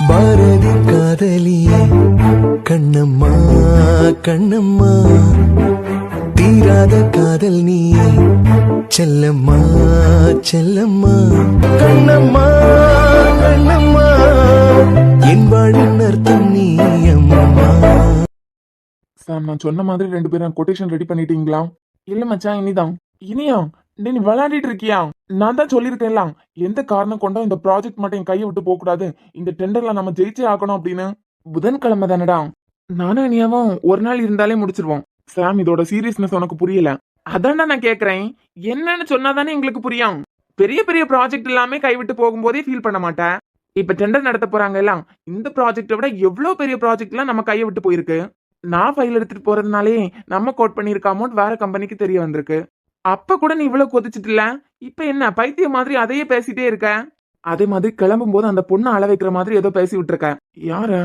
பாரதி காதலியே கண்ணம்மா கண்ணம்மா, தீராத காதல் நீயே செல்லம்மா செல்லம்மா, கண்ணம்மா கண்ணம்மா, என் வாழின் அர்த்தம் நீ அம்மா. சார், நான் சொன்ன மாதிரி 2 பேரும் கொட்டேஷன் ரெடி பண்ணிட்டீங்களா? இல்ல மச்சான், இனியா நீ விளையாடிட்டு இருக்கியா? நான் தான் சொல்லியிருக்கேன்லாம், எந்த காரணம் கொண்டா இந்த ப்ராஜெக்ட் மட்டும் என் கையை விட்டு போக கூடாது, இந்த டெண்டர்ல நம்ம ஜெயிச்சே ஆகணும் அப்படின்னு. புதன்கிழமை தானடா, நானும் இனியாவும் ஒரு நாள் இருந்தாலே முடிச்சிருவோம். சாம், இதோட சீரியஸ்னஸ் உனக்கு புரியல. அதான்டா நான் கேக்குறேன், என்னன்னு சொன்னாதானே எங்களுக்கு புரியும். பெரிய பெரிய ப்ராஜெக்ட் எல்லாமே கைவிட்டு போகும்போதே ஃபீல் பண்ண மாட்டேன். இப்ப டெண்டர் நடத்த போறாங்க எல்லாம், இந்த ப்ராஜெக்டை விட எவ்வளவு பெரிய ப்ராஜெக்ட் எல்லாம் நம்ம கையை விட்டு போயிருக்கு. நான் ஃபைல் எடுத்துட்டு போறதுனாலே நம்ம கோட் பண்ணிருக்க அமௌண்ட் வேற கம்பெனிக்கு தெரிய வந்திருக்கு. அப்ப கூட நீ இவ்வளவு கொதிச்சிட்டுல, இப்ப என்ன பைத்தியம் மாதிரி அதையே பேசிட்டே இருக்க? அதே மாதிரி கிளம்பும் போது அந்த பொண்ணை அள வைக்கிற மாதிரி ஏதோ பேசி விட்டுருக்க. யார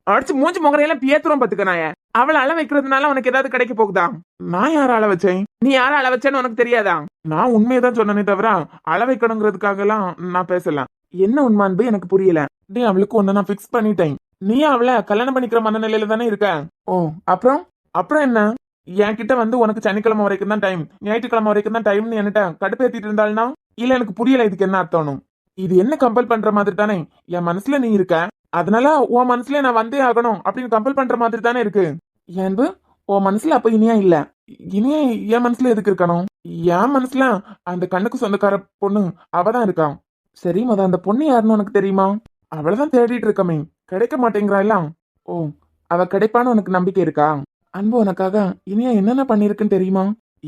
அடிச்சு மூஞ்சி முகரையெல்லாம் பேத்துறோம் பாத்துக்க. நாய அவளை அள வைக்கிறதுனால உனக்கு ஏதாவது கிடைக்க போகுதா? நான் யார அள வச்சேன்? நீ யார அள வச்சேன்னு உனக்கு தெரியாதா? நான் உண்மையதான் சொன்னனே தவிர அள வைக்கணுங்கிறதுக்காக எல்லாம் நான் பேசலாம். என்ன உண்மை அன்பு எனக்கு புரியல. டே, அவளுக்கு ஒண்ணு நான் பிக்ஸ் பண்ணிட்டேன். நீ அவளை கல்யாணம் பண்ணிக்கிற மனநிலையில தானே இருக்க. ஓ, அப்புறம் என்ன? என்கிட்ட வந்து உனக்கு சனிக்கிழமை வரைக்கும் தான் டைம், ஞாயிற்றுக்கிழமை வரைக்கும் தான் டைம்னு என்கிட்ட கடுப்பேத்திட்டு இருந்தாள்னா, இல்ல எனக்கு புரியல இதுக்கு என்ன அர்த்தம். இது என்ன கம்பல் பண்ற மாதிரி தானே என் மனசுல நீ இருக்க, அதனால உன் மனசுல நான் வந்தே ஆகணும் அப்படின்னு கம்பல் பண்ற மாதிரி தானே இருக்கு. ஏன்பு உன் மனசுல அப்ப இனியா இல்ல, இனியா என் மனசுல எதுக்கு இருக்கணும்? என் மனசுல அந்த கண்ணுக்கு சொந்தக்கார பொண்ணு அவதான் இருக்கான். சரி, அந்த பொண்ணு யாருன்னு உனக்கு தெரியுமா? அவளதான் தேடிட்டு இருக்கமே, கிடைக்க மாட்டேங்கிறா எல்லாம். ஓ, அவ கிடைப்பான்னு உனக்கு நம்பிக்கை இருக்கா? அன்பு, உனக்காக இனியா என்னென்ன பண்ணிருக்குன்னு தெரியுமா?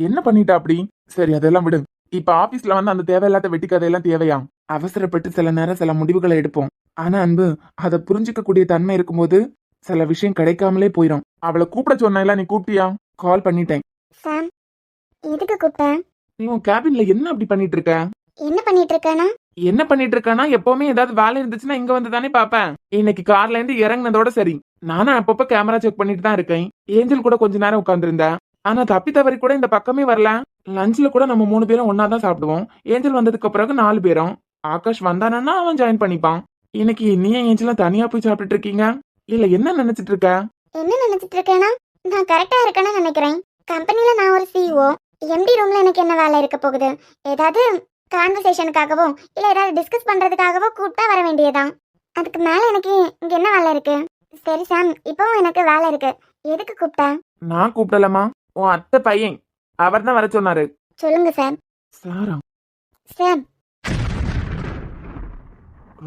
என்ன பண்ணிட்டா அப்படி? சரி, அதெல்லாம் விடு. இப்ப ஆபீஸ்ல வந்து அந்த தேவையில்லாத வெட்டி கதையெல்லாம் தேவையா? அவசரப்பட்டு சில நேரம் சில முடிவுகளை எடுப்போம். ஆனா அன்பு, அதை புரிஞ்சுக்க கூடிய தன்மை இருக்கும்போது சில விஷயம் கிடைக்காமலே போயிடும். அவளை கூப்பிட சொன்னா, நீ கூப்பிட்டியா? கால் பண்ணிட்டேன். சாம், எதுக்கு கூப்பிட்ட? நீ உன் கேபின்ல என்ன அப்படி பண்ணிட்டு இருக்க? என்ன பண்ணிட்டு இருக்கேனா? என்ன பண்ணிட்டு இருக்கானா, எப்பவுமே ஏதாவது வேலை இருந்துச்சுன்னா இங்க வந்து தானே பாப்பேன். இன்னைக்கு கார்ல இருந்து இறங்குனதோட சரி. நானும் அப்பப்ப கேமரா செக் பண்ணிட்டு தான் இருக்கேன். ஏஞ்சல் கூட கொஞ்ச நேரம் உட்கார்ந்துருந்தேன். ஆனா தப்பி தவறி கூட இந்த பக்கமே வரல. லஞ்ச்ல கூட நம்ம 3 பேரும் ஒன்னாதான் சாப்பிடுவோம். ஏஞ்சல் வந்ததுக்கு பிறகு 4 பேரும். ஆகாஷ் வந்தானா அவன் ஜாயின் பண்ணிப்பான். இன்னைக்கு நீ ஏஞ்சலும் தனியா போய் சாப்பிட்டுட்டு இருக்கீங்க. இல்ல என்ன நினைச்சிட்டு இருக்க? என்ன நினைச்சிட்டு இருக்கேனா? நான் கரெக்டா இருக்கேன்னு நினைக்கிறேன். கம்பெனில நான் ஒரு சிஇஓ. எம்டி ரூம்ல எனக்கு என்ன வேலை இருக்க போகுது? ஏதாவது கான்வர்சேஷனுக்காகவோ இல்ல ஏதாவது டிஸ்கஸ் பண்றதுக்காகவோ கூப்பிட்டா வர வேண்டியதான். அதுக்கு மேல எனக்கு இங்க என்ன வேலை இருக்கு? சரி சாம், இப்பவும் எனக்கு வேலை இருக்கு. எதுக்கு கூப்பிட்ட? நான் கூப்பிடலமா, உன் அத்தை பையன் அவர் தான் வர சொன்னாரு. சொல்லுங்க சார். சாரா, சார்,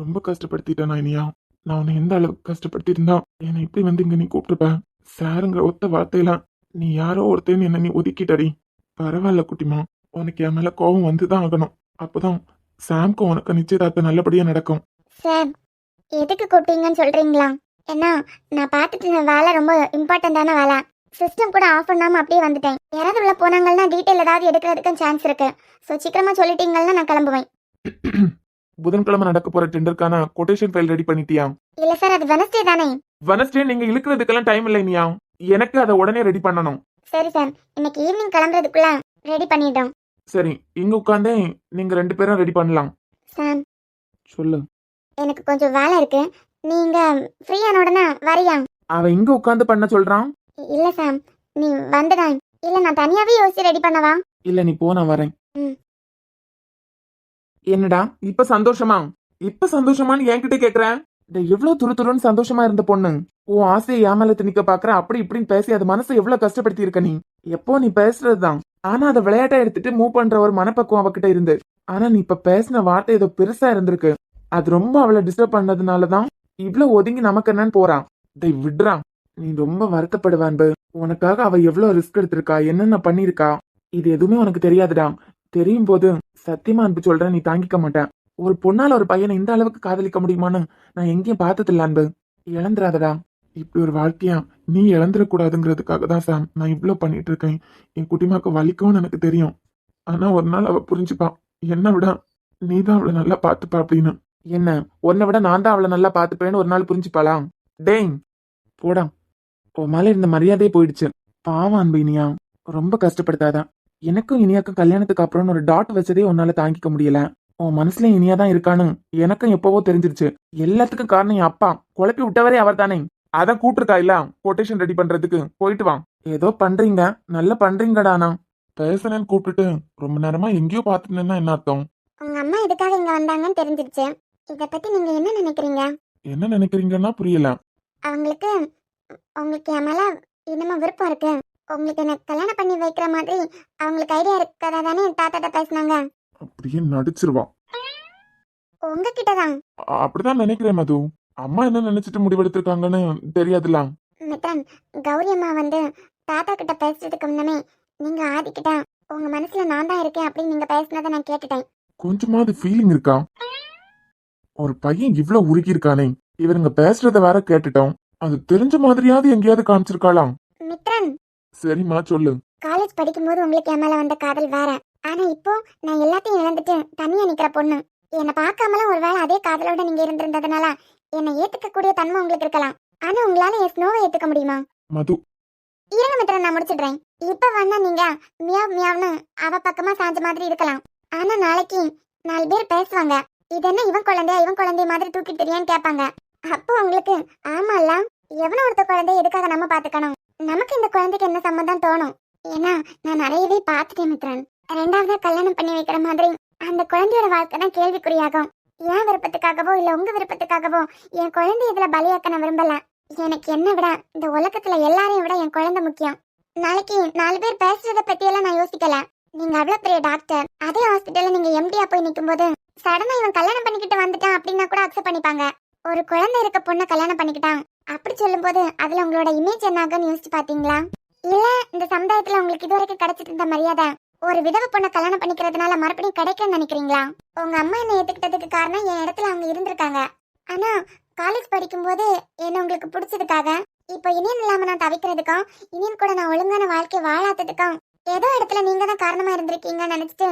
ரொம்ப கஷ்டப்படுத்திட்டேன் இனியா. நான் உன்னை எந்த அளவுக்கு கஷ்டப்படுத்திருந்தா என்னை இப்படி வந்து இங்க நீ கூப்பிட்டுப்ப? சாருங்கிற ஒத்த வார்த்தையில நீ யாரோ ஒருத்தன்னு என்ன நீ ஒதுக்கிட்டடி. பரவாயில்ல குட்டிமா, உனக்கு என் மேல கோபம் வந்துதான் ஆகணும். அப்பதான் சாம்க்கு உனக்கு நிச்சயதார்த்தம் நல்லபடியா நடக்கும். சார், எதுக்கு கூப்பிட்டீங்கன்னு சொல்றீங்களா? ஏன்னா நான் பார்த்துட்டு இருந்த வேலை ரொம்ப இம்பார்ட்டண்டான வேலை. சிஸ்டம் கூட ஆஃப் பண்ணாம அப்படியே வந்துட்டேன். யாராவது உள்ள போனாங்கன்னா டீட்டெயில் ஏதாவது எடுக்கிறதுக்கு சான்ஸ் இருக்கு. ஸோ சீக்கிரமா சொல்லிட்டீங்கன்னா நான் கிளம்புவேன். புதன்கிழமை நடக்க போற டெண்டருக்கான கொட்டேஷன் ஃபைல் ரெடி பண்ணிட்டியா? இல்ல சார், அது வெனஸ்டே தானே. வெனஸ்டே நீங்க இழுக்கிறதுக்கெல்லாம் டைம் இல்லை இனியா. எனக்கு அதை உடனே ரெடி பண்ணணும். சரி சார், இன்னைக்கு ஈவினிங் கிளம்புறதுக்குள்ள ரெடி பண்ணிட்டோம். சரி, இங்க உட்காந்தே நீங்க 2 பேரும் ரெடி பண்ணலாம். சாம், சொல்லு. எனக்கு கொஞ்சம் வேலை இருக்கு. நீங்க ஃப்ரீயான உடனே வரியா? அவன் இங்க உட்காந்து பண்ண சொல்றான். இல்ல சாம், நீ வந்துடான். இல்ல நான் தனியாவே யோசிச்சு ரெடி பண்ணவா? இல்ல, நீ போ, நான் வரேன். ம். என்னடா இப்ப சந்தோஷமா? இப்ப சந்தோஷமான்னு என்கிட்ட கேக்குற? எவ்வளவு துருன்னு சந்தோஷமா இருந்த பொண்ணு உன் ஆசையை ஏமால திணிக்க பாக்குற. அப்படி இப்படின்னு பேசி அது மனசை எவ்வளவு கஷ்டப்படுத்தி இருக்க நீ. எப்போ நீ பேசுறதுதான், ஆனா அதை விளையாட்டா எடுத்துட்டு மூவ் பண்ற ஒரு மனப்பக்குவம் அவகிட்ட இருந்து. ஆனா நீ இப்ப பேசின வார்த்தை ஏதோ பெருசா இருந்திருக்கு. அது ரொம்ப அவளை டிஸ்டர்ப் பண்ணதுனாலதான் இவ்வளவு ஒதுங்கி நமக்கு என்னன்னு போறான். விடுறான். நீ ரொம்ப வருத்தப்படுவ அன்பு. உனக்காக அவ எவ்வளவு ரிஸ்க் எடுத்திருக்கா, என்னென்ன பண்ணிருக்கா, இது எதுவுமே உனக்கு தெரியாதுடா. தெரியும் போது சத்தியமா அன்பு சொல்றேன், நீ தாங்கிக்க மாட்டேன். ஒரு பொண்ணால ஒரு பையனை இந்த அளவுக்கு காதலிக்க முடியுமான்னு நான் எங்கேயும் பார்த்ததில்ல அன்பு. இழந்துராதடா. இப்படி ஒரு வாழ்க்கையா நீ இழந்துடக்கூடாதுங்கிறதுக்காக தான் சாம் நான் இவ்வளவு பண்ணிட்டு இருக்கேன். என் குட்டிமாக்கு வலிக்கும்னு எனக்கு தெரியும். ஆனா ஒரு நாள் அவ புரிஞ்சுப்பா. என்னை விட நீ தான் அவளை நல்லா பாத்துப்பா அப்படின்னு. என்ன, உன்னை விட நான் தான் அவளை நல்லா பாத்துப்பேன்னு ஒரு நாள் புரிஞ்சுப்பாளா? டேய் போடா. உன் மேல இருந்த மரியாதையே போயிடுச்சு. பாவம் அன்பு இனியா, ரொம்ப கஷ்டப்படுத்தாதான். எனக்கும் இனியாக்கும் கல்யாணத்துக்கு அப்புறம் ஒரு டாட் வச்சதே உன்னால தாங்கிக்க முடியல. உன் மனசுல இனியா தான் இருக்கான்னு எனக்கும் எப்பவோ தெரிஞ்சிருச்சு. எல்லாத்துக்கும் காரணம் என் அப்பா. குழப்பி விட்டவரே அவர் தானே. அதான் கூப்பிட்டுருக்கா இல்ல கொட்டேஷன் ரெடி பண்றதுக்கு. போயிட்டு வா. ஏதோ பண்றீங்க, நல்லா பண்றீங்கடானா. பேசுறேன்னு கூப்பிட்டுட்டு ரொம்ப நேரமா எங்கேயோ பாத்துட்டேன்னா என்ன அர்த்தம்? உங்க அம்மா எதுக்காக இங்க வந்தாங்கன்னு தெரிஞ்சிருச்சு. இத பத்தி நீங்க என்ன நினைக்கிறீங்க? என்ன நினைக்கிறீங்கன்னா புரியல. அவங்களுக்கு உங்களுக்கு என் மேல இன்னமும் விருப்பம் இருக்கு. உங்களுக்கு என்ன கல்யாணம் பண்ணி வைக்கிற மாதிரி அவங்களுக்கு ஐடியா இருக்கதா தானே தாத்தாட்ட பேசினாங்க. அப்படியே நடிச்சிருவா. உங்ககிட்ட தான். அப்படிதான் நினைக்கிறேன் மது. அம்மா என்ன நினைச்சிட்டு முடிவெடுத்திருக்காங்கன்னு தெரியாதுல. மித்ரன், கௌரி அம்மா வந்து தாத்தா கிட்ட பேசுறதுக்கு முன்னமே நீங்க ஆதிக்கிட்ட உங்க மனசுல நான் தான் இருக்கேன் அப்படின்னு நீங்க பேசினதை நான் கேட்டுட்டேன். கொஞ்சமாவது ஃபீலிங் இருக்கா? ஒரு பையன் இவ்வளவு உருகி இருக்கானே, இவருங்க பேசுறத வேற கேட்டுட்டோம். அது தெரிஞ்ச மாதிரியாவது எங்கேயாவது காமிச்சிருக்காளாம். மித்ரன், சரிம்மா சொல்லு. காலேஜ் படிக்கும்போது உங்களுக்கு என் மேல வந்த காதல் வேற. ஆனா இப்போ நான் எல்லாத்தையும் இழந்துட்டு தனியா நிக்கிற பொண்ணு. என்னை பார்க்காமலாம் ஒருவேளை அதே காதலோட நீங்க இருந்திருந்ததுனால என்னை ஏத்துக்க கூடிய தன்மை உங்களுக்கு இருக்கலாம். ஆனா உங்களால என் ஸ்னோவை ஏத்துக்க முடியுமா? மது, இருங்க மித்ரன், நான் முடிச்சிடுறேன். இப்ப வேணா நீங்க மியாவ் மியாவ்னு அவ பக்கமா சாஞ்ச மாதிரி இருக்கலாம். ஆனா நாளைக்கு 4 பேர் பேசுவாங்க. இது என்ன இவன் குழந்தை மாதிரி தூக்கி தெரியான்னு கேட்பாங்க. அப்போ உங்களுக்கு ஆமால, எவனோ ஒருத்த குழந்தைய எதுக்காக நம்ம பாத்துக்கணும்? நமக்கு இந்த குழந்தைக்கு என்ன சம்மந்தம் தோணும்? ஏன்னா நான் நிறையவே பார்த்துட்டேன் மித்ரன். 2வதா கல்யாணம் பண்ணி வைக்கிற மாதிரி அந்த குழந்தையோட வாழ்க்கை தான் கேள்விக்குறியாகும். என் விருப்பத்துக்காகவோ இல்ல உங்க விருப்பத்துக்காகவோ என் குழந்தை இதுல பலியாக்க நான் விரும்பல. எனக்கு என்ன விட இந்த உலகத்துல எல்லாரையும் விட என் குழந்தை முக்கியம். நாளைக்கு 4 பேர் பேசுறத பத்தி எல்லாம் நான் யோசிக்கல. நீங்க அவ்வளவு பெரிய டாக்டர், அதே ஹாஸ்பிட்டல்ல நீங்க எம்டியா போய் நிக்கும் போது சடனா இவன் கல்யாணம் பண்ணிக்கிட்டு வந்துட்டான் அப்படின்னா கூட அக்செப்ட் பண்ணிப்பாங்க. ஒரு குழந்தை இருக்க பொண்ணை கல்யாணம் பண்ணிக்கிட்டான் அப்படி சொல்லும் போது அதுல உங்களோட இமேஜ் என்ன ஆகும்னு யோசிச்சு பாத்தீங்களா? இல்ல இந்த சமுதாயத்துல உங்களுக்கு இதுவரைக்கும் கிடைச்சிட்டு இருந்த மரியாதை ஒரு விதவை பொண்ணை கல்யாணம் பண்ணிக்கிறதுனால மறுபடியும் கிடைக்கும்னு நினைக்கிறீங்களா? உங்க அம்மா என்ன ஏத்துக்கிட்டதுக்கு காரணம் என் இடத்துல அவங்க இருந்திருக்காங்க. ஆனா காலேஜ் படிக்கும் போது என்ன உங்களுக்கு பிடிச்சதுக்காக இப்ப இனியன் இல்லாம நான் தவிக்கிறதுக்கும் இனியன் கூட நான் ஒழுங்கான வாழ்க்கை வாழாததுக்கும் ஏதோ இடத்துல நீங்க தான் காரணமா இருந்திருக்கீங்கன்னு நினைச்சிட்டு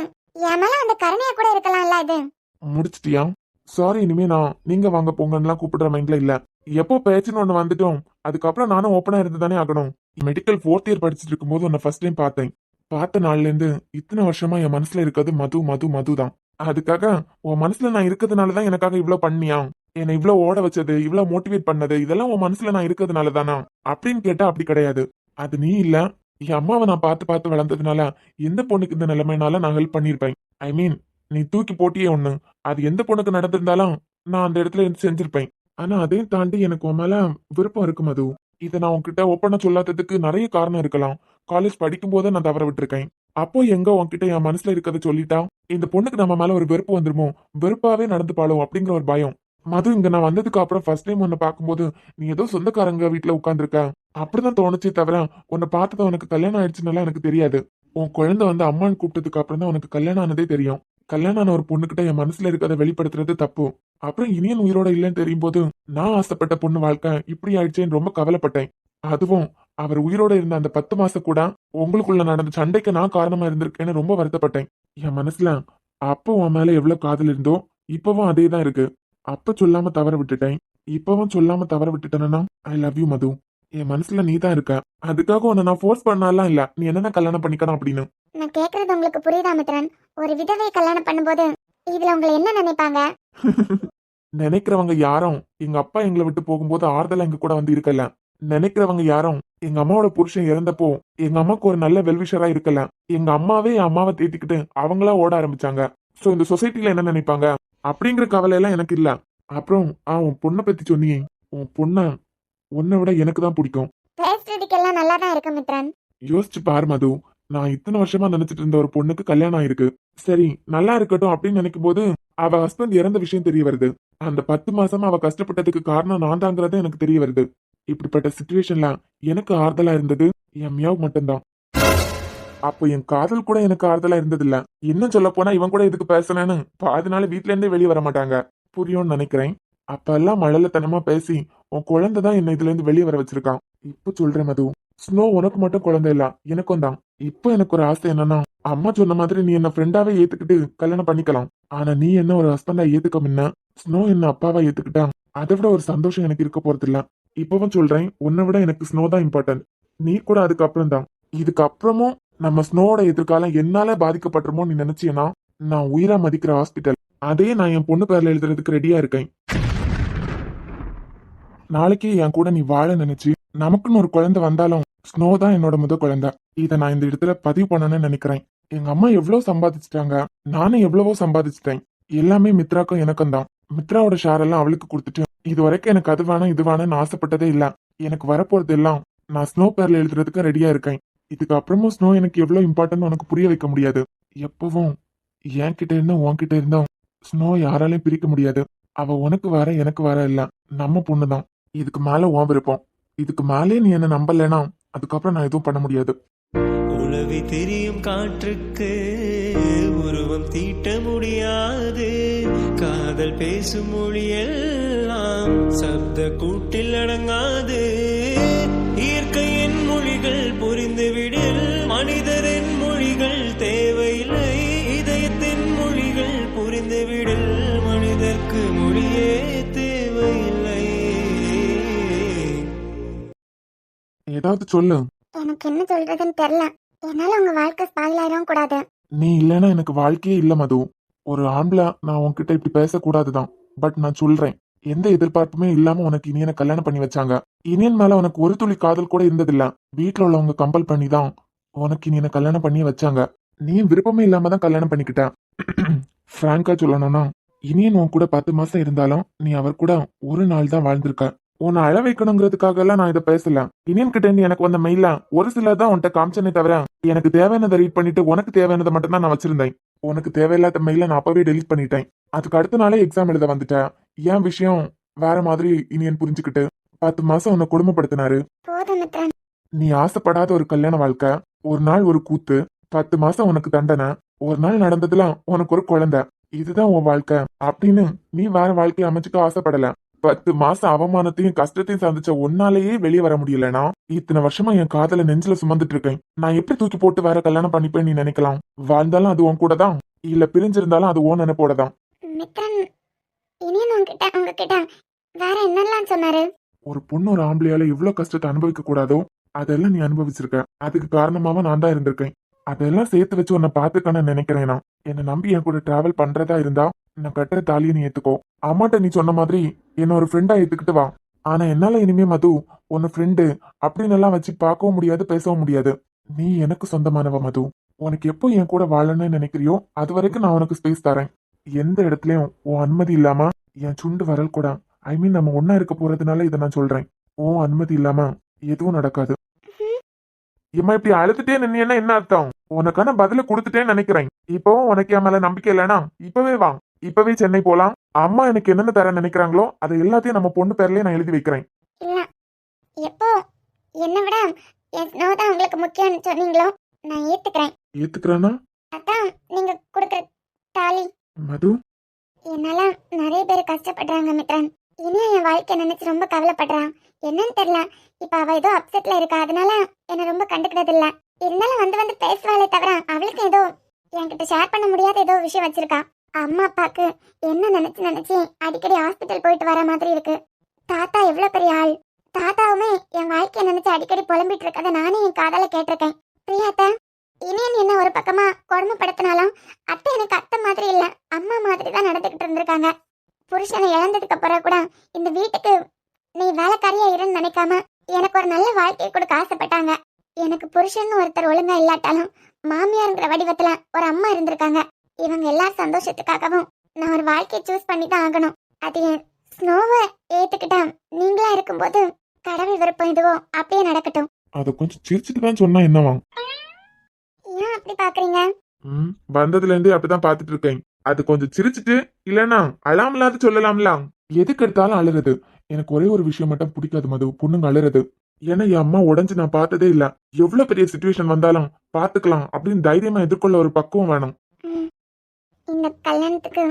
என் மேல அந்த கருணையா கூட இருக்கலாம்ல. இது முடிச்சிட்டியா? சாரி, இனிமே நான் நீங்க வாங்க போங்கன்னு கூப்பிடுற மைண்ட்ல இல்ல. எப்போ பேச்சுன்னு ஒண்ணு வந்துட்டோம், அதுக்கப்புறம் நானும் ஓப்பனா இருந்துதானே ஆகணும். மெடிக்கல் 4th இயர் படிச்சுட்டு இருக்கும்போது உன்னை ஃபர்ஸ்ட் டைம் பார்த்தேன். பார்த்த நாள்ல இருந்து இத்தனை வருஷமா என் மனசுல இருக்கிறது மது மது மது தான். அதுக்காக உன் மனசுல நான் இருக்கிறதுனாலதான் எனக்காக இவ்வளவு பண்ணியா? என்னை இவ்வளவு ஓட வச்சது, இவ்வளவு மோட்டிவேட் பண்ணது, இதெல்லாம் உன் மனசுல நான் இருக்கிறதுனால தானா அப்படின்னு கேட்டா அப்படி கிடையாது. அது நீ இல்ல, என் அம்மாவை நான் பார்த்து பார்த்து வளர்ந்ததுனால எந்த பொண்ணுக்கு இந்த நிலைமைனால நான் ஹெல்ப் பண்ணிருப்பேன். ஐ மீன், நீ தூக்கி போட்டியே ஒண்ணு, அது எந்த பொண்ணுக்கு நடந்திருந்தாலும் நான் அந்த இடத்துல இருந்து செஞ்சிருப்பேன். ஆனா அதையும் தாண்டி எனக்கு உன் மேல விருப்பம் இருக்கு மது. இதை நான் உன்கிட்ட ஓப்பனா சொல்லாததுக்கு நிறைய காரணம் இருக்கலாம். காலேஜ் படிக்கும் போது நான் தவற விட்டுருக்கேன். அப்போ எங்க உன்கிட்ட என் மனசுல இருக்கிறத சொல்லிட்டா இந்த பொண்ணுக்கு நம்ம மேல ஒரு வெறுப்பு வந்துருமோ, வெறுப்பாவே நடந்து பாடும் அப்படிங்கிற ஒரு பயம். மது, இங்க நான் வந்ததுக்கு அப்புறம் ஃபர்ஸ்ட் டைம் உன்னை பார்க்கும்போது நீ ஏதோ சொந்தக்காரங்க வீட்டுல உட்காந்துருக்க அப்படிதான் தோணுச்சே தவிர உன்னை பார்த்தது உனக்கு கல்யாணம் ஆயிடுச்சுனால எனக்கு தெரியாது. உன் குழந்தை வந்து அம்மான்னு கூப்பிட்டதுக்கு அப்புறம் தான் உனக்கு கல்யாணம் ஆனதே தெரியும். கல்யாணம் ஆன ஒரு பொண்ணுகிட்ட என் மனசுல இருக்கிறத வெளிப்படுத்துறது தப்பு. அப்புறம் இனியன் உயிரோட இல்லைன்னு தெரியும் போது நான் ஆசைப்பட்ட பொண்ணு வாழ்க்கை இப்படி ஆயிடுச்சேன்னு ரொம்ப கவலைப்பட்டேன். அதுவும் அவர் உயிரோட இருந்த அந்த 10 மாசம் கூட உங்களுக்குள்ள நடந்த சண்டைக்கு நான் காரணமா இருந்திருக்கேன்னு ரொம்ப வருத்தப்பட்டேன். என் மனசுல அப்போ உன் மேல எவ்வளவு காதல் இருந்தோ இப்பவும் அதே தான் இருக்கு. அப்ப சொல்லாம தவற விட்டுட்டேன், இப்பவும் சொல்லாம தவற விட்டுட்டேன்னா ஐ லவ் யூ மது. என் மனசுல நீ தான் இருக்க. அதுக்காக உன்னை நான் ஃபோர்ஸ் பண்ணலாம் இல்ல, நீ என்னதான் கல்யாணம் பண்ணிக்கணும் அப்படின்னு. நான் கேக்குறது உங்களுக்கு புரியுதா மித்ரன்? ஒரு விதவை கல்யாணம் பண்ணும்போது இதுல உங்களை என்ன நினைப்பாங்க? நினைக்கிறவங்க யாரும் எங்க அப்பா எங்களை விட்டு போகும்போது ஆறுதலா எங்க கூட வந்து இருக்கல. நினைக்கிறவங்க யாரும் எங்க அம்மாவோட புருஷன் இறந்தப்போ எங்க அம்மாக்கு ஒரு நல்ல வெல்விஷரா இருக்கல. எங்க அம்மாவே என் அம்மாவை தேத்திக்கிட்டு அவங்களா ஓட ஆரம்பிச்சாங்க. சோ இந்த சொசைட்டில என்ன நினைப்பாங்க அப்படிங்கிற கவலை எல்லாம் எனக்கு இல்ல. அப்புறம் உன் பொண்ணை பத்தி சொன்னியே, உன் பொண்ண உன்னை விட எனக்கு தான் பிடிக்கும். பேசுறதுக்கெல்லாம் நல்லா தான் இருக்கு மித்ரன். யோசிச்சு பாரு மது, நான் இத்தனை வருஷமா நினைச்சிட்டு இருந்த ஒரு பொண்ணுக்கு கல்யாணம் ஆயிருக்கு. சரி நல்லா இருக்கட்டும் அப்படின்னு நினைக்கும் போது அவ ஹஸ்பண்ட் இறந்த விஷயம் தெரிய வருது. அந்த 10 மாசமா அவ கஷ்டப்பட்டதுக்கு காரணம் நான் தாங்கிறத எனக்கு தெரிய வருது. இப்படிப்பட்ட சிச்சுவேஷன்ல எனக்கு ஆறுதலா இருந்தது என் மியாவ் மட்டும்தான். அப்போ என் காதல் கூட எனக்கு ஆறுதலா இருந்தது இல்ல. இன்னும் சொல்ல போனா இவன் கூட எதுக்கு பேசுனேன்னு பாதினால வீட்ல இருந்தே வெளியே வர மாட்டாங்க. புரியும்னு நினைக்கிறேன். அப்ப எல்லாம் மழலத்தனமா பேசி உன் குழந்தை தான் என்ன இதுல இருந்து வெளியே வர வச்சிருக்கான். இப்ப சொல்றேன் மது, ஸ்னோ உனக்கு மட்டும் குழந்தை இல்ல, எனக்கும் தான். இப்போ எனக்கு ஒரு ஆசை என்னன்னா, அம்மா சொன்ன மாதிரி நீ என்ன ஃப்ரெண்டாவே ஏத்துக்கிட்டு கல்யாணம் பண்ணிக்கலாம். ஆனா நீ என்ன ஒரு ஹஸ்பண்டா ஏத்துக்க முன்ன ஸ்னோ என்ன அப்பாவா ஏத்துக்கிட்டா அதை விட ஒரு சந்தோஷம் எனக்கு இருக்க போறது இல்ல. இப்பவும் சொல்றேன், உன்னை விட எனக்கு ஸ்னோ தான் இம்பார்ட்டன்ட். நீ கூட அதுக்கப்புறம் தான். இதுக்கப்புறமும் நம்ம ஸ்னோவோட எதிர்காலம் என்னால பாதிக்கப்பட்டுருமோ நீ நினைச்சியனா நான் உயிரா மதிக்கிற ஹாஸ்பிட்டல் அதையே நான் என் பொண்ணு பேர்ல எழுதுறதுக்கு ரெடியா இருக்கேன். நாளைக்கு என் கூட நீ வாழ நினைச்சு நமக்குன்னு ஒரு குழந்தை வந்தாலும் ஸ்னோ தான் என்னோட குழந்தை. இதை நான் இந்த இடத்துல பதிவு பண்ணணும்னு நினைக்கிறேன். எங்க அம்மா எவ்வளவு சம்பாதிச்சிட்டாங்க, நானும் எவ்வளவோ சம்பாதிச்சிட்டேன். எல்லாமே மித்ராக்கும் எனக்கும் தான். மித்ராவோட ஷேர் எல்லாம் அவளுக்கு கொடுத்துட்டு இது வரைக்கும் எனக்கு அது வேணும் இது வேணும்னு ஆசைப்பட்டதே இல்ல. எனக்கு வரப்போறது எல்லாம் நான் ஸ்னோ பேர்ல எழுதுறதுக்கு ரெடியா இருக்கேன். இதுக்கு அப்புறமும் ஸ்னோ எனக்கு எவ்வளவு இம்பார்ட்டன்ட் உனக்கு புரிய வைக்க முடியாது. எப்பவும் என்கிட்ட இருந்தும் உன்கிட்ட இருந்தும் ஸ்னோ யாராலையும் பிரிக்க முடியாது. அவ உனக்கு வர எனக்கு வர இல்ல, நம்ம பொண்ணுதான். இதுக்கு மேல உன் விருப்பம். இதுக்கு மேலே நீ என்ன நம்பலனா அதுக்கப்புறம் நான் எதுவும் பண்ண முடியாது. உலவி தெரியும் காற்றுக்கு உருவம் தீட்ட முடியாது. காதல் பேசும் மொழியெல்லாம் சப்த கூட்டில் அடங்காது. இயற்கையின் மொழிகள் புரிந்துவிடில் மனிதரின் மொழிகள் தேவையில்லை. இதயத்தின் மொழிகள் புரிந்துவிடில் மனிதர்க்கு மொழியே தேவையில்லை. ஏதாவது சொல்லு. எனக்கு என்ன சொல்றதுன்னு தெரியல. என்னால உங்க வாழ்க்கை ஸ்பாயில் கூடாது. நீ இல்லைன்னா எனக்கு வாழ்க்கையே இல்ல மது. ஒரு ஆம்பளை நான் உன்கிட்ட இப்படி பேசக்கூடாதுதான். பட் நான் சொல்றேன், எந்த எதிர்பார்ப்புமே இல்லாம உனக்கு இனியனை கல்யாணம் பண்ணி வச்சாங்க. இனியன் மேல உனக்கு ஒரு துளி காதல் கூட இருந்ததில்ல. வீட்டுல உள்ளவங்க கம்பல் பண்ணி தான் உனக்கு இனியனை கல்யாணம் பண்ணி வச்சாங்க. நீ விருப்பமே இல்லாம தான் கல்யாணம் பண்ணிக்கிட்ட. பிராங்கா சொல்லணும்னா இனியன் உன் கூட 10 மாசம் இருந்தாலும் நீ அவர் கூட ஒரு நாள் தான் வாழ்ந்திருக்க. உன்னை அழ வைக்கணுங்கிறதுக்காக எல்லாம் நான் இதை பேசல. இனியன் கிட்ட இருந்து எனக்கு வந்த மெயில ஒரு சிலர் தான் உன்கிட்ட காமிச்சனே தவிர எனக்கு தேவையானதை ரீட் பண்ணிட்டு உனக்கு தேவையானதை மட்டும் தான் நான் வச்சிருந்தேன். உனக்கு தேவையில்லாத மெயில நான் அப்பவே டெலீட் பண்ணிட்டேன். அதுக்கு அடுத்த நாளே எக்ஸாம் எழுத வந்துட்டேன். என் விஷயம் வேற மாதிரி இனியன் புரிஞ்சுக்கிட்டு 10 மாசம் உன்னை கொடுமைப்படுத்தினாரு. போதும் மித்ரன். நீ ஆசைப்படாத ஒரு கல்யாண வாழ்க்கை, ஒரு நாள் ஒரு கூத்து, 10 மாசம் உனக்கு தண்டனை, ஒரு நாள் நடந்ததுல உனக்கு ஒரு குழந்தை, இதுதான் உன் வாழ்க்கை அப்படின்னு நீ வேற வாழ்க்கையை அமைச்சுக்க ஆசைப்படல. 10 மாசம் அவமானத்தையும் கஷ்டத்தையும் சந்திச்ச ஒன்னாலேயே வெளியே வர முடியலனா இத்தனை வருஷமா என் காதல நெஞ்சில சுமந்துட்டு இருக்கேன். நான் எப்படி தூக்கி போட்டு வேற கல்யாணம் பண்ணிப்பேன் நீ நினைக்கலாம். வாழ்ந்தாலும் அது உன் கூட தான், இல்ல பிரிஞ்சிருந்தாலும் அது உன் நினைப்போட தான். மித்ரன், இனியன் உங்ககிட்ட வேற என்னெல்லாம் சொன்னாரு? ஒரு பொண்ணு ஒரு ஆம்பளையால இவ்வளவு கஷ்டத்தை அனுபவிக்க கூடாதோ அதெல்லாம் நீ அனுபவிச்சிருக்க. அதுக்கு காரணமாவா நான் தான் இருந்திருக்கேன். அதெல்லாம் சேர்த்து வச்சு உன்னை பாத்துக்கன்னு நினைக்கிறேன். நான் என்னை நம்பி என் கூட டிராவல் பண்றதா இருந்தா நான் கட்டுற தாலியை நீ ஏத்துக்கோ. அம்மாட்ட நீ சொன்ன மாதிரி என்ன ஒரு ஃப்ரெண்டா ஏத்துக்கிட்டு வா. ஆனா என்னால இனிமே மது உன்னை ஃப்ரெண்டு அப்படின்னு எல்லாம் வச்சு பார்க்கவும் முடியாது, பேசவும் முடியாது. நீ எனக்கு சொந்தமானவ மது. உனக்கு எப்போ என் கூட வாழணும்னு நினைக்கிறியோ அது வரைக்கும் நான் உனக்கு ஸ்பேஸ் தரேன். எந்த இடத்துலயும் உன் அனுமதி இல்லாம என் சுண்டு வரல் கூட, ஐ மீன் நம்ம ஒன்னா இருக்க போறதுனால இதை நான் சொல்றேன். உன் அனுமதி இல்லாம எதுவும் நடக்காது. இம்மா இப்படி அழுதுட்டே நின்னா என்ன அர்த்தம்? உனக்கான பதில கொடுத்துட்டேன்னு நினைக்கிறேன். இப்போ உனக்கு என் மேல நம்பிக்கை இல்லைனா இப்பவே வா, இப்பவே சென்னை போலாம். அம்மா எனக்கு என்னென்ன தர நினைக்கிறாங்களோ அதை எல்லாத்தையும் நம்ம பொண்ணு பேர்லயே நான் எழுதி வைக்கிறேன். இல்ல, எப்போ என்னை விட என் ஸ்னோ தான் உங்களுக்கு முக்கியம்னு சொன்னீங்களோ நான் ஏத்துக்கிறேன். ஏத்துக்கிறேன்னா அதான் நீங்க கொடுக்குற தாலி. மது, என்னால நிறைய பேர் கஷ்டப்படுறாங்க மித்ரன். இனியும் என் வாழ்க்கை நினைச்சு ரொம்ப கவலைப்படுறான். என்னன்னு தெரியல, இப்ப அவ ஏதோ அப்செட்ல இருக்கா, அதனால என்ன ரொம்ப கண்டுக்கிறது இல்ல. இருந்தாலும் வந்து பேசுவாளே தவிர அவளுக்கு ஏதோ என்கிட்ட ஷேர் பண்ண முடியாத ஏதோ விஷயம் வச்சிருக்கா. அம்மா அப்பாக்கு என்ன நினைச்சு அடிக்கடி ஹாஸ்பிட்டல் போயிட்டு வர மாதிரி இருக்கு. தாத்தா எவ்வளவு பெரிய ஆள். தாத்தாவுமே என் வாழ்க்கையை நினைச்சு அடிக்கடி புலம்பிட்டு இருக்கதை நானே என் காதால கேட்டிருக்கேன். பிரியாத்த, இனியன் என்ன ஒரு பக்கமா கொடுமைப்படுத்தினாலும் அத்தை எனக்கு அத்தை மாதிரி இல்ல, அம்மா மாதிரி தான் நடந்துகிட்டு இருந்திருக்காங்க. புருஷனை இழந்ததுக்கு அப்புறம் கூட இந்த வீட்டுக்கு நீ வேலைக்காரியா இருன்னு நினைக்காம எனக்கு ஒரு நல்ல வாழ்க்கையை கொடுக்க ஆசைப்பட்டாங்க. எனக்கு புருஷன் ஒருத்தர் ஒழுங்கா இல்லாட்டாலும் மாமியாருங்கிற வடிவத்துல ஒரு அம்மா இருந்திருக்காங்க. இவங்க எல்லார் சந்தோஷத்துக்காகவும் நான் ஒரு வாழ்க்கையை சூஸ் பண்ணி தான் ஆகணும். அது என் ஸ்னோவை ஏத்துக்கிட்டா நீங்களா இருக்கும்போது கடவுள் விருப்பம் இதுவோ அப்படியே நடக்கட்டும். அதை கொஞ்சம் சிரிச்சுட்டு தான் சொன்னா என்னவா? ஏன் அப்படி பாக்குறீங்க? வந்ததுல இருந்தே அப்படிதான் பாத்துட்டு இருக்கேன். அது கொஞ்சம் சிரிச்சுட்டு இல்லனா அழாமலாது சொல்லலாம்லாம். எதுக்கு எடுத்தாலும் அழுறது. எனக்கு ஒரே ஒரு விஷயம் மட்டும் பிடிக்காது மது, பொண்ணுங்க அழுறது. ஏன்னா என் அம்மா உடஞ்சு நான் பார்த்ததே இல்ல. எவ்வளவு பெரிய சிச்சுவேஷன் வந்தாலும் பாத்துக்கலாம் அப்படின்னு தைரியமா எதிர்கொள்ள ஒரு பக்குவம் வேணும். இந்த கல்யாணத்துக்கு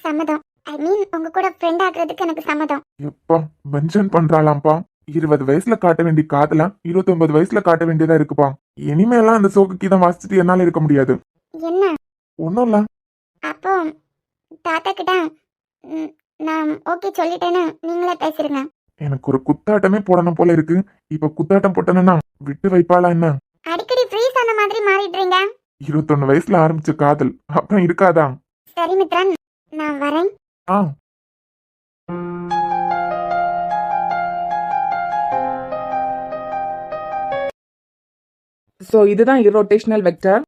சம்மதம். ஐ மீன் உங்க கூட ஃப்ரெண்ட் ஆகுறதுக்கு எனக்கு சம்மதம். எப்பா மென்ஷன் பண்றாளாம்பா. 20 வயசுல காட்ட வேண்டிய காதல 29 வயசுல காட்ட வேண்டியதா இருக்குப்பா. இனிமேலாம் அந்த சோக்கு தான் வாசிச்சுட்டு என்னால இருக்க முடியாது. என்ன? ஒன்னும் இல்ல. அப்போ தாத்தா கிட்ட நான் ஓகே சொல்லிட்டேன்னு நீங்களே பேசிருங்க. எனக்கு ஒரு குத்தாட்டமே போடணும் போல இருக்கு. இப்ப குத்தாட்டம் போட்டனா விட்டு வைப்பாளா என்ன? அடிக்கடி ஃப்ரீஸ் ஆன மாதிரி மாறிடுறீங்க. 21 வயசுல ஆரம்பிச்ச காதல் அப்புறம் இருக்காதா? சரி மித்ரன், நான் வரேன். ஆ ஸோ இதுதான் irrotational வெக்டர்.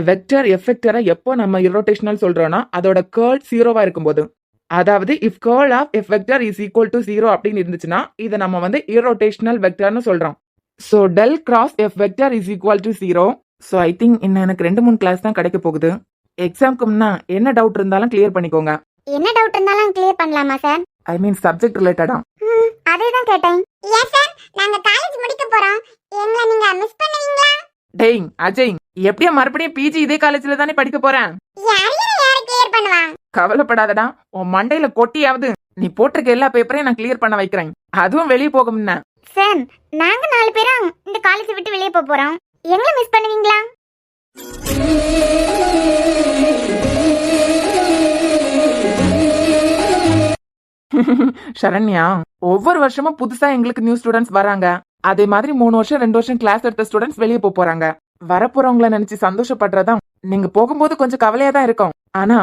வெக்டர் எஃபெக்டரை எப்போ நம்ம irrotational சொல்றோம்னா அதோட கேர்ள் 0வா இருக்கும்போது, அதாவது if curl of F vector is equal to 0 அப்படின்னு இருந்துச்சுன்னா இதை நம்ம வந்து irrotational வெக்டர்னு சொல்றோம். So del cross F vector is equal to 0. So I think இன்னும் எனக்கு 2-3 கிளாஸ் தான் கிடைக்க போகுது. எக்ஸாம்க்கு முன்னா என்ன டவுட் இருந்தாலும் கிளியர் பண்ணிக்கோங்க. என்ன டவுட் இருந்தாலும் கிளியர் பண்ணலாமா சார்? ஐ மீன் சப்ஜெக்ட் ரிலேட்டடா. அதே தான் கேட்டேன். எஸ் சார், நாங்க காலேஜ் முடிக்க போறோம். எங்களை நீங்க மிஸ் பண்ணுவீங்களா? டேய் அஜய், எப்படியா மறுபடியும் பிஜி இதே காலேஜ்ல தானே படிக்க போறேன். யாரு கிளியர் பண்ணுவா? கவலைப்படாதடா, உன் மண்டையில கொட்டியாவது நீ போட்டிருக்க எல்லா பேப்பரையும் நான் கிளியர் பண்ண வைக்கிறேன். அதுவும் வெளியே போக முன்ன. சார், நாங்க 4 பேரும் இந்த காலேஜ் விட்டு வெளியே போறோம். எங்களை மிஸ் பண்ணுவீங்களா? சரண்யா, ஒவ்வொரு வருஷமும் புதுசா எங்களுக்கு நியூ ஸ்டூடெண்ட்ஸ் வராங்க. அதே மாதிரி 3 வருஷம் 2 வருஷம் கிளாஸ் எடுத்த ஸ்டூடெண்ட்ஸ் வெளியே போறாங்க. வரப்போறவங்கள நினைச்சு சந்தோஷப்படுறதா நீங்க போகும்போது கொஞ்சம் கவலையா தான் இருக்கும். ஆனா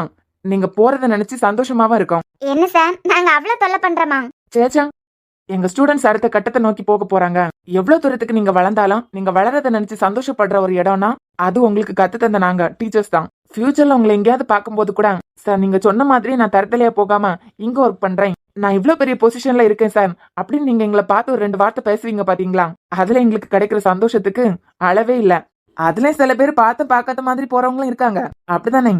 நீங்க போறத நினைச்சு சந்தோஷமாவும் இருக்கும். என்ன சார், நாங்க அவ்வளவு தொல்லை பண்றோமா? சேச்சா, எங்க ஸ்டூடெண்ட்ஸ் அடுத்த கட்டத்தை நோக்கி போக போறாங்க. எவ்வளவு தூரத்துக்கு நீங்க வளர்ந்தாலும் நீங்க வளரத நினைச்சு சந்தோஷப்படுற ஒரு இடம்னா அது உங்களுக்கு கத்து தந்த நாங்க டீச்சர்ஸ் தான். ஃபியூச்சர்ல உங்களை எங்கேயாவது பார்க்கும்போது கூட, சார் நீங்க சொன்ன மாதிரி நான் தரத்தலையா போகாம இங்க ஒர்க் பண்றேன், நான் இவ்ளோ பெரிய பொசிஷன்ல இருக்கேன் சார் அப்படின்னு நீங்க எங்களை பார்த்து ஒரு 2 வார்த்தை பேசுவீங்க பாத்தீங்களா, அதுல எங்களுக்கு கிடைக்கிற சந்தோஷத்துக்கு அளவே இல்ல. அதுல சில பேர் பார்த்து பார்க்காத மாதிரி போறவங்களும் இருக்காங்க, அப்படிதானே?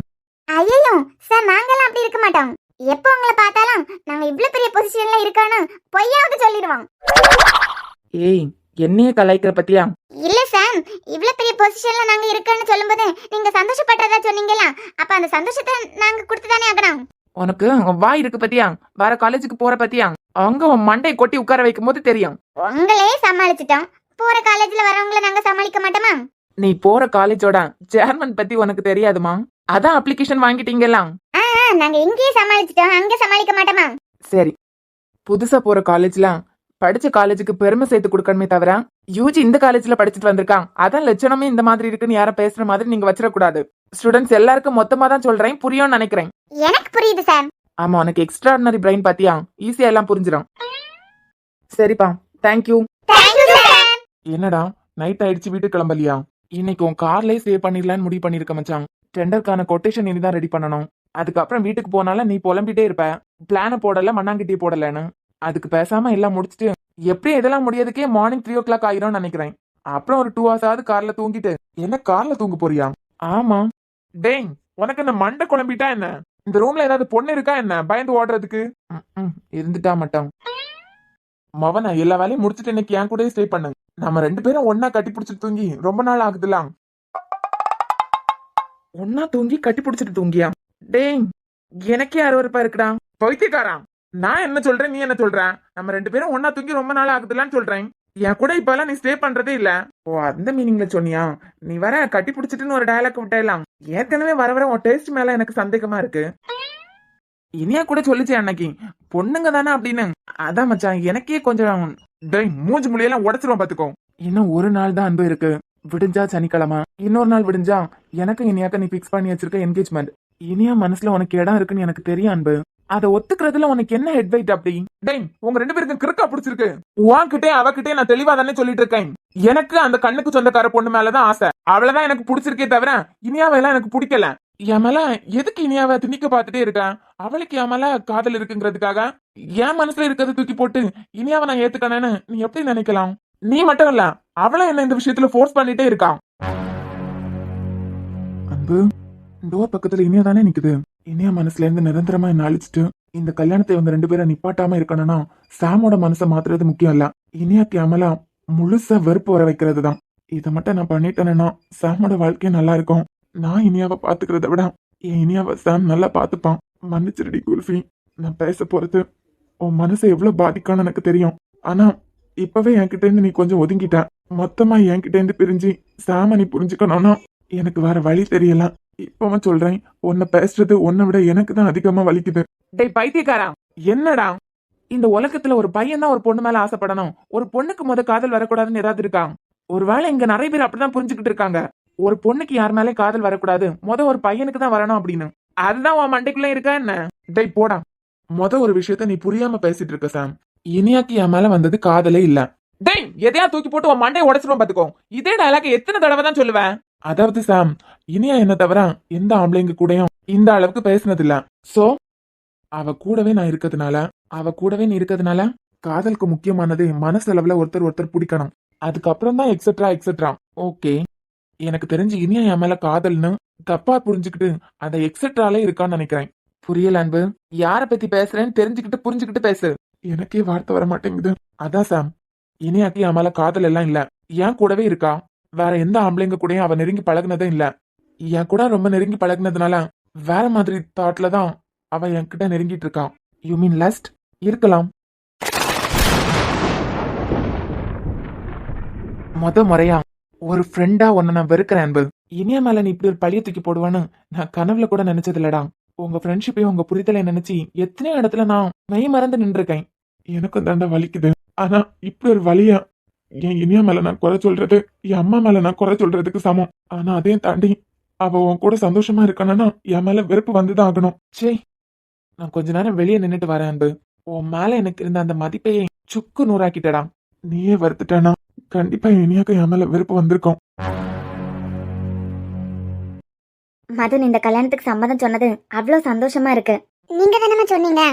ஐயோ சார், நாங்கெல்லாம் அப்படி இருக்க மாட்டோம். எப்போ உங்களை பார்த்தாலும் நாங்க இவ்வளவு பெரிய பொசிஷன்ல இருக்கோன்னு பொய்யாவது சொல்லிடுவோம். ஏய், என்னையே கலாய்க்கிற பத்தியா? இல்ல சார், இவ்வளவு பெரிய பொசிஷன்ல நாங்க இருக்கோன்னு சொல்லும்போது நீங்க சந்தோஷப்படுறதா சொன்னீங்களா, அப்ப அந்த சந்தோஷத்தை நாங்க கொடுத்துதானே ஆகணும். உனக்கு வாய் இருக்கு பத்தியா? வர காலேஜுக்கு போற பத்தியா? அங்க உன் மண்டையை கொட்டி உட்கார வைக்கும் போது தெரியும். உங்களே சமாளிச்சிட்டோம், போற காலேஜ்ல வரவங்கள நாங்க சமாளிக்க மாட்டோமா? நீ போற காலேஜோட சேர்மன் பத்தி உனக்கு தெரியாதுமா? அதான் அப்ளிகேஷன் வாங்கிட்டீங்கலாம். நாங்க இங்கேயே சமாளிச்சிட்டோம், அங்க சமாளிக்க மாட்டோமா? சரி, புதுசா போற காலேஜ்ல படிச்ச காலேஜுக்கு பெருமை சேர்த்து கொடுக்கணுமே தவிர யூஜி இந்த காலேஜ்ல படிச்சுட்டு வந்திருக்கான் அதான் லட்சணமே இந்த மாதிரி இருக்குன்னு யார பேசுற மாதிரி நீங்க வச்சிடக்கூடாது. ஸ்டூடெண்ட்ஸ் எல்லாருக்கும் மொத்தமா தான் சொல்றேன், புரியும்னு நினைக்கிறேன். எனக்கு புரியுது சார். ஆமா, உனக்கு எக்ஸ்ட்ராடினரி பிரெயின் பாத்தியா? ஈஸியா எல்லாம் புரிஞ்சிடும். சரிப்பா, தேங்க்யூ. என்னடா நைட் ஆயிடுச்சு, வீட்டுக்கு கிளம்பலையா? இன்னைக்கு உன் கார்லயே சேவ் பண்ணிடலான்னு முடிவு பண்ணிருக்க மச்சான். டெண்டருக்கான கொட்டேஷன் இனிதான் ரெடி பண்ணணும். அதுக்கப்புறம் வீட்டுக்கு போனால நீ புலம்பிட்டே இருப்ப, பிளான போடல மண்ணாங்கிட்டே போடலன்னு. அதுக்கு பேசாம எல்லாம் முடிச்சுட்டு எப்படி இதெல்லாம் முடியாதுக்கே மார்னிங் 3 o'clock ஆயிரும் நினைக்கிறேன். அப்புறம் ஒரு 2 hours ஆகுது கார்ல தூங்கிட்டு. என்ன கார்ல தூங்க போறியா? ஆமா. டேய், உனக்கு என்ன மண்டை குழம்பிட்டா என்ன? இந்த ரூம்ல ஏதாவது பொண்ணு இருக்கா என்ன பயந்து ஓடுறதுக்கு? இருந்துட்டா மட்டும் மவன எல்லா வேலையும் முடிச்சுட்டு இன்னைக்கு என் கூட ஸ்டே பண்ணு. நம்ம 2 பேரும் ஒன்னா கட்டி பிடிச்சிட்டு தூங்கி ரொம்ப நாள் ஆகுதுலாம். ஒன்னா தூங்கி கட்டி பிடிச்சிட்டு தூங்கியா? டேய், எனக்கே அருவருப்பா இருக்குடா. பைத்தியக்காரா, நான் என்ன சொல்றேன் நீ என்ன சொல்ற? நம்ம 2 பேரும் ஒன்னா தூங்கி ரொம்ப நாள் ஆகுதுலான்னு சொல்றேன். என் கூட இப்ப எல்லாம் நீ ஸ்டே பண்றதே இல்ல. ஓ, அந்த மீனிங்ல சொன்னியா? நீ வர கட்டி பிடிச்சிட்டுன்னு ஒரு டயலாக் விட்டேலாம். ஏற்கனவே வர வர உன் டேஸ்ட் மேல எனக்கு சந்தேகமா இருக்கு. இனியா கூட சொல்லிச்சு அன்னைக்கு பொண்ணுங்க தானே அப்படின்னு. அதான் மச்சான் எனக்கே கொஞ்சம். டேய், மூஞ்சி முடியெல்லாம் உடச்சிரும் பாத்துக்கோ. இன்னும் ஒரு நாள் தான் அன்பு இருக்கு. விடிஞ்சா சனிக்கிழமை, இன்னொரு நாள் விடிஞ்சா எனக்கு இனியாக்க நீ பிக்ஸ் பண்ணி வச்சிருக்க என்கேஜ்மெண்ட். இனியா மனசுல உனக்கு இடம் இருக்குன்னு எனக்கு தெரியும் அன்பு. அதை ஒத்துக்கிறதுல உனக்கு என்ன ஹெட் வெயிட் அப்படி? டேய், உங்க 2 பேருக்கும் கிறுக்கா பிடிச்சிருக்கு. உன்கிட்டே அவகிட்டே நான் தெளிவா தானே சொல்லிட்டு இருக்கேன். எனக்கு அந்த கண்ணுக்கு சொந்தக்கார பொண்ணு மேலதான் ஆசை. அவளதான் எனக்கு பிடிச்சிருக்கே தவிர இனியாவை எல்லாம் எனக்கு பிடிக்கல. என் மேல எதுக்கு இனியாவை திணிக்க பார்த்துட்டே இருக்கேன்? அவளுக்கு என் மேல காதல் இருக்குங்கிறதுக்காக என் மனசுல இருக்கிறத தூக்கி போட்டு இனியாவை நான் ஏத்துக்கணும்னு நீ எப்படி நினைக்கலாம்? நீ மட்டும் இல்ல, அவளும் என்ன இந்த விஷயத்துல ஃபோர்ஸ் பண்ணிட்டே இருக்கான். அன்பு, டோர் பக்கத்துல இனியா தானே நிக்குது. இனியா மனசுல இருந்து நிரந்தரமா என்ன அழிச்சிட்டு இந்த கல்யாணத்தை இவங்க 2 பேரும் நிப்பாட்டாம இருக்கணும்னா சாமோட மனசை மாத்துறது முக்கியம் இல்ல, இனியாக்கு அமலா முழுசா வெறுப்பு வர வைக்கிறது தான். இதை மட்டும் நான் பண்ணிட்டேன்னா சாமோட வாழ்க்கையும் நல்லா இருக்கும். நான் இனியாவை பாத்துக்கிறத விட என் இனியாவை சாம் நல்லா பாத்துப்பான். மன்னிச்சிருடி குல்ஃபி, நான் பேச போறது உன் மனசை எவ்வளவு பாதிக்கான்னு எனக்கு தெரியும். ஆனா இப்பவே என்கிட்ட இருந்து நீ கொஞ்சம் ஒதுங்கிட்ட. மொத்தமா என்கிட்ட இருந்து பிரிஞ்சு சாம நீ புரிஞ்சுக்கணும்னா எனக்கு வேற வழி தெரியல. இப்பவும் சொல்றேன், உன்னை பேசுறது உன்னை விட எனக்கு தான் அதிகமா வலிக்குது. டேய் பைத்தியக்காரா, என்னடா? இந்த உலகத்துல ஒரு பையன் தான் ஒரு பொண்ணு மேல ஆசைப்படணும், ஒரு பொண்ணுக்கு காதல் வரக்கூடாதுன்னு ஏதாவது இருக்கா? ஒருவேளை இங்க நிறைய பேர் அப்படிதான் புரிஞ்சுக்கிட்டு இருக்காங்க. ஒரு பொண்ணுக்கு யார் மேலே காதல் வரக்கூடாது, ஒரு பையனுக்கு தான் வரணும் அப்படின்னு. அதுதான் உன் மண்டைக்குள்ள இருக்கா என்ன? டேய் போடா. ஒரு விஷயத்த நீ புரியாம பேசிட்டு இருக்க சாம். இனியாக்கு என் மேல வந்தது காதலே இல்ல. டேய் எதையா தூக்கி போட்டு உன் மண்டையை உடைச்சிரும் பாத்துக்கோ. இதே டயலாக் எத்தனை தடவை தான் சொல்லுவேன். அதாவது சாம், இனியா என்ன தவிர எந்த ஆம்பளைங்க கூடயும் இந்த அளவுக்கு பேசினது இல்ல. சோ அவ கூடவே நான் இருக்கிறதுனால காதலுக்கு முக்கியமானது மனசளவுல ஒருத்தர் ஒருத்தர் பிடிக்கணும். அதுக்கப்புறம் தான் எக்ஸெட்ரா. ஓகே, எனக்கு தெரிஞ்சு இனியா என் மேல காதல்னு தப்பா புரிஞ்சுக்கிட்டு அந்த எக்ஸெட்ராலே இருக்கான்னு நினைக்கிறேன். புரியல அன்பு, யார பத்தி பேசுறேன்னு தெரிஞ்சுக்கிட்டு புரிஞ்சுக்கிட்டு பேசு. எனக்கே வார்த்தை வர மாட்டேங்குது. அதான் சாம், இனியாக்கு என் மேல காதல் எல்லாம் இல்ல, என் கூடவே இருக்கா. வேற எந்த ஆம்பளைங்க கூடயும் அவ நெருங்கி பழகுனதும் இல்ல. என் கூட ரொம்ப நெருங்கி பழகுனதுனால வேற மாதிரி தாட்ல தான் அவ என்கிட்ட நெருங்கிட்டு இருக்கா. You mean lost? இருக்கலாம். முறையா ஒரு ஃப்ரெண்டா உன்னை நான் வெறுக்கிறேன் அன்பு. இனியா மேல நீ இப்படி ஒரு பழிய தூக்கி போடுவான்னு நான் கனவுல கூட நினைச்சது இல்லடா. உங்க ஃப்ரெண்ட்ஷிப்பையும் உங்க புரிதலை நினைச்சு எத்தனையோ இடத்துல நான் மெய் மறந்து நின்றுருக்கேன். எனக்கும் தாண்டா வலிக்குது. ஆனா இப்படி ஒரு வலியா என் இனியா மேல நான் குறை சொல்றது என் அம்மா மேல நான் குறை சொல்றதுக்கு சமம். ஆனா அதையும் தாண்டி அவ உன் கூட சந்தோஷமா இருக்கானா என் மேல வெறுப்பு வந்துதான் ஆகணும். சே, நான் கொஞ்ச நேரம் வெளியே நின்னுட்டு வரேன் அன்பு. உன் மேல எனக்கு இருந்த அந்த மதிப்பையே சுக்கு நூறாக்கிட்டடா. நீயே வருத்துட்டானா கண்டிப்பா இனியாக்க என் மேல வெறுப்பு வந்திருக்கும். மதன் இந்த கல்யாணத்துக்கு சம்மதம் சொன்னது அவ்வளோ சந்தோஷமா இருக்கு. நீங்க தானே சொன்னீங்க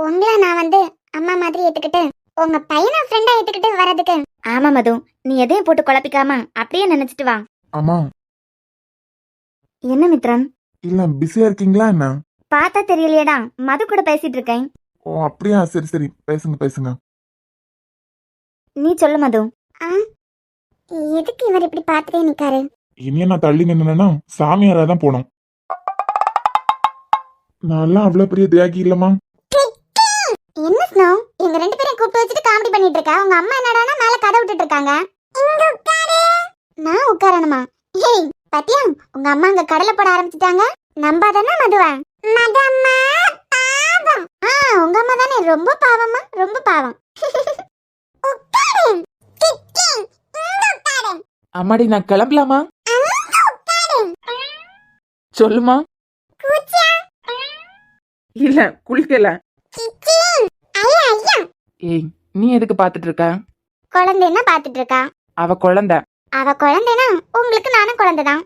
உங்களை நான் அம்மா மாதிரி ஏத்துக்கிட்டு உங்க பையனை ஃப்ரெண்டா ஏத்துக்கிட்டு வரதுக்கு. ஆமா மது, நீ எதையும் போட்டு குழப்பிக்காம அப்படியே நினைச்சிட்டு வா. ஆமா. என்ன மித்ரன்? இல்ல பிஸியா இருக்கீங்களா என்ன? பார்த்தா தெரியலையேடா, மது கூட பேசிட்டு இருக்கேன். ஓ அப்படியா, சரி பேசுங்க. நீ சொல்லு மது. எதுக்கு இவர் இப்படி பார்த்துட்டே நிக்காரு? இனியா நான் தள்ளி நின்னா சாமியாரா தான் போனோம். நான் எல்லாம் அவ்வளவு பெரிய தியாகி இல்லமா. என்ன ஸ்னோ, எங்க ரெண்டு பேரும் கூப்பிட்டு வச்சுட்டு காமெடி பண்ணிட்டு இருக்கா. உங்க அம்மா என்னடானா மேல கதை விட்டுட்டு இருக்காங்க. நான் உட்காரணுமா? ஏய் பாத்தியா, உங்க அம்மா அங்க கடலை போட ஆரம்பிச்சிட்டாங்க. நம்பாதானே மதுவா? உங்க அம்மா தானே ரொம்ப பாவமா, ரொம்ப பாவம். அம்மாடி நான் கிளம்பலாமா? சொல்லுமா. இல்ல குளிக்கல. ஏய் நீ எதுக்கு பாத்துட்டு இருக்க? குழந்தைன்னா பாத்துட்டு இருக்கா. அவ குழந்தை. அவ குழந்தைனா உங்களுக்கு நானும் குழந்தைதான்.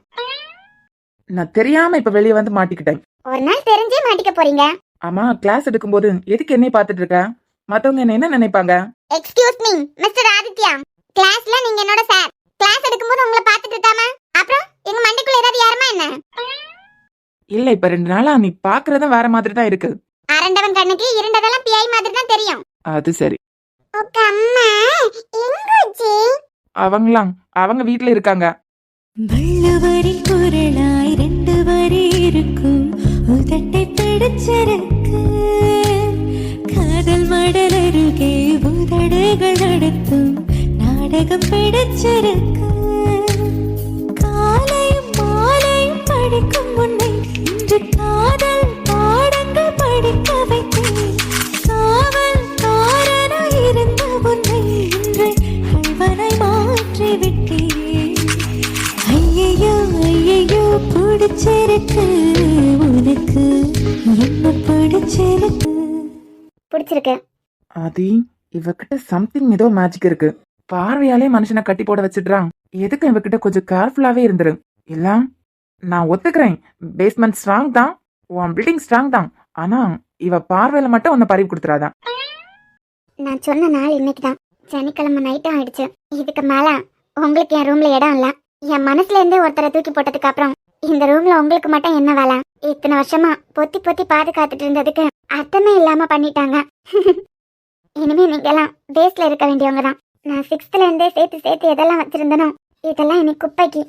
நான் தெரியாம இப்ப வெளியே வந்து மாட்டிக்கிட்டேன். ஒரு நாள் தெரிஞ்சே மாட்டிக்க போறீங்க. ஆமா, கிளாஸ் எடுக்கும்போது எதுக்கு என்னைய பாத்துட்டு இருக்க? மத்தவங்க என்ன நினைப்பாங்க? எக்ஸ்கியூஸ் மீ மிஸ்டர் ஆதித்யா, கிளாஸ்ல நீங்க என்னோட சார். கிளாஸ் எடுக்கும்போது உங்களை பாத்துட்டு இருக்காம அப்புறம் எங்க மண்டைக்குள்ள ஏதாவது யாருமா என்ன? இல்ல, இப்ப 2 நாளா நீ பாக்குறதும் வேற மாதிரி தான் இருக்கு. அரண்டவன் கண்ணுக்கு இருண்டதெல்லாம் பிஐ மாதிரி தான் தெரியும். அது சரி. உங்க அம்மா எங்கோச்சி? அவங்க வீட்ல இருக்காங்க. வள்ளுவரின் குரலாய் 2 வரி இருக்கும், உதட்டை பிடிச்சிருக்கு. காதல் மடல் அருகே உதடுகள் நடத்தும் நாடகம் பிடிச்சிருக்கு. காலையும் மாலையும் படிக்கும் முன்னை இன்று காதல் பாடங்கள் படிக்க வைத்தேன். காவல் காரனாய் இருந்த உன்னை இன்று கள்வனாய் மாற்றி விட்டேன். ஐயையோ பிடிச்சிருக்கு உனக்கு, என்ன பிடிச்சிருக்கு? ஆதி, இவகிட்ட சம்திங் ஏதோ மேஜிக் இருக்கு. பார்வையாலே மனுஷனை கட்டி போட வச்சிடுறான். எதுக்கு இவகிட்ட கொஞ்சம் கேர்ஃபுல்லாவே இருந்துரு. இல்ல நான் ஒத்துக்கிறேன், பேஸ்மெண்ட் ஸ்ட்ராங் தான், உன் பில்டிங் ஸ்ட்ராங் தான். ஆனா இவ பார்வையில மட்டும் உன்னை பறிவு கொடுத்துறாதான். நான் சொன்ன நாள் இன்னைக்குதான். சனிக்கிழமை நைட்டும் ஆயிடுச்சு. இதுக்கு மேல உங்களுக்கு என் ரூம்ல இடம் இல்ல. என் மனசுல இருந்தே ஒருத்தரை தூக்கி போட்டதுக்கு அப்புறம் இந்த ரூம்ல உங்களுக்கு மட்டும் என்ன வேலை? இத்தனை வருஷமா பொத்தி பாதுகாத்துட்டு இருந்ததுக்கு அர்த்தமே இல்லாம பண்ணிட்டாங்க. இனிமே நீங்க எல்லாம் பேஸ்ல இருக்க வேண்டியவங்க தான். நான் 6th இருந்தே சேர்த்து எதெல்லாம் வச்சிருந்தனோ இதெல்லாம் இன்னைக்கு குப்பைக்கு.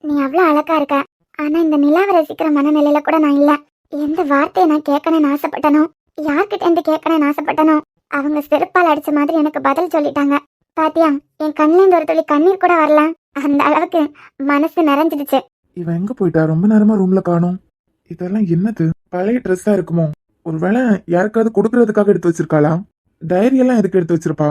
நீ அவ்வளவு அழகா இருக்க. ஆனா இந்த நிலாவை ரசிக்கிற மனநிலையில கூட நான் இல்ல. எந்த வார்த்தையை நான் கேட்கணும்னு ஆசைப்பட்டனோ, யார்கிட்ட இருந்து கேட்கணும்னு ஆசைப்பட்டனோ, அவங்க செருப்பால் அடிச்ச மாதிரி எனக்கு பதில் சொல்லிட்டாங்க. பாத்தியா, என் கண்ணுல இருந்து ஒரு துளி கண்ணீர் கூட வரல. அந்த அளவுக்கு மனசு நிறைஞ்சிடுச்சு. இவன் எங்க போயிட்டா? ரொம்ப நேரமா ரூம்ல காணோம். இதெல்லாம் என்னது? பழைய ட்ரெஸ்ஸா இருக்குமோ? ஒருவேளை யாருக்காவது கொடுக்கறதுக்காக எடுத்து வச்சிருக்காளா? டைரி எல்லாம் எதுக்கு எடுத்து வச்சிருப்பா?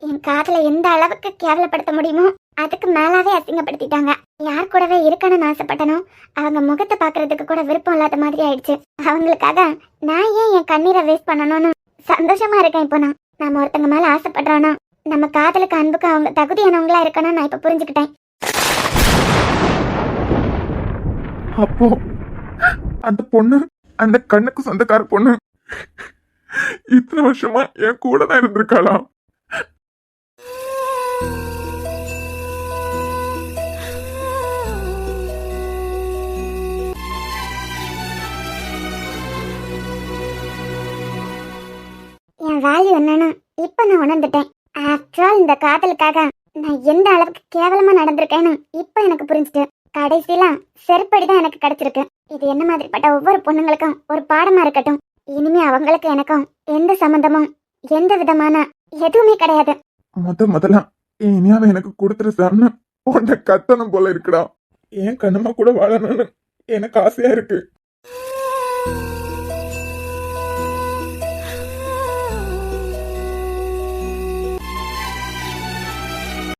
என் காதல எந்த அளவுக்கு கேவலப்படுத்த முடியுமோ அதுக்கு மேலாவே அசிங்கப்படுத்திட்டாங்க. யார் கூடவே இருக்கணும்னு ஆசைப்பட்டனோ அவங்க முகத்தை பாக்குறதுக்கு கூட விருப்பம் இல்லாத மாதிரி ஆயிடுச்சு. அவங்களுக்காக நான் ஏன் என் கண்ணீரை வேஸ்ட் பண்ணணும்னு சந்தோஷமா இருக்கேன். இப்போ நம்ம ஒருத்தங்க மேல ஆசைப்படுறோம்னா நம்ம காதலுக்கு அன்புக்கு அவங்க தகுதியானவங்களா இருக்கணும்னு நான் இப்ப புரிஞ்சுக்கிட்டேன். அப்போ அந்த பொண்ணு, அந்த கண்ணுக்கு சொந்தக்கார பொண்ணு இத்தனை வருஷமா என் கூட தான் இருந்திருக்காளா? என் வேல்யூ என்னன்னு இப்ப நான் உணர்ந்துட்டேன். ஆஃப்டர் ஆல் இந்த காதலுக்காக நான் எந்த அளவுக்கு கேவலமா நடந்திருக்கேன்னு இப்ப எனக்கு புரிஞ்சுட்டு கடைசியில செருப்படிதான் எனக்கு கிடைச்சிருக்கு. இது என்ன மாதிரிப்பட்ட ஒவ்வொரு பொண்ணுங்களுக்கும் ஒரு பாடமா இருக்கட்டும். இனிமே அவங்களுக்கு எனக்கும் எந்த சம்பந்தமும் எந்த விதமான எதுவுமே கிடையாது. முதல்ல என் இனியாவை எனக்கு கொடுத்துரு சார்னு உன்னை கத்தணும் போல இருக்குடா. என் கண்ணம்மா கூட வாழணும்னு எனக்கு ஆசையா இருக்கு.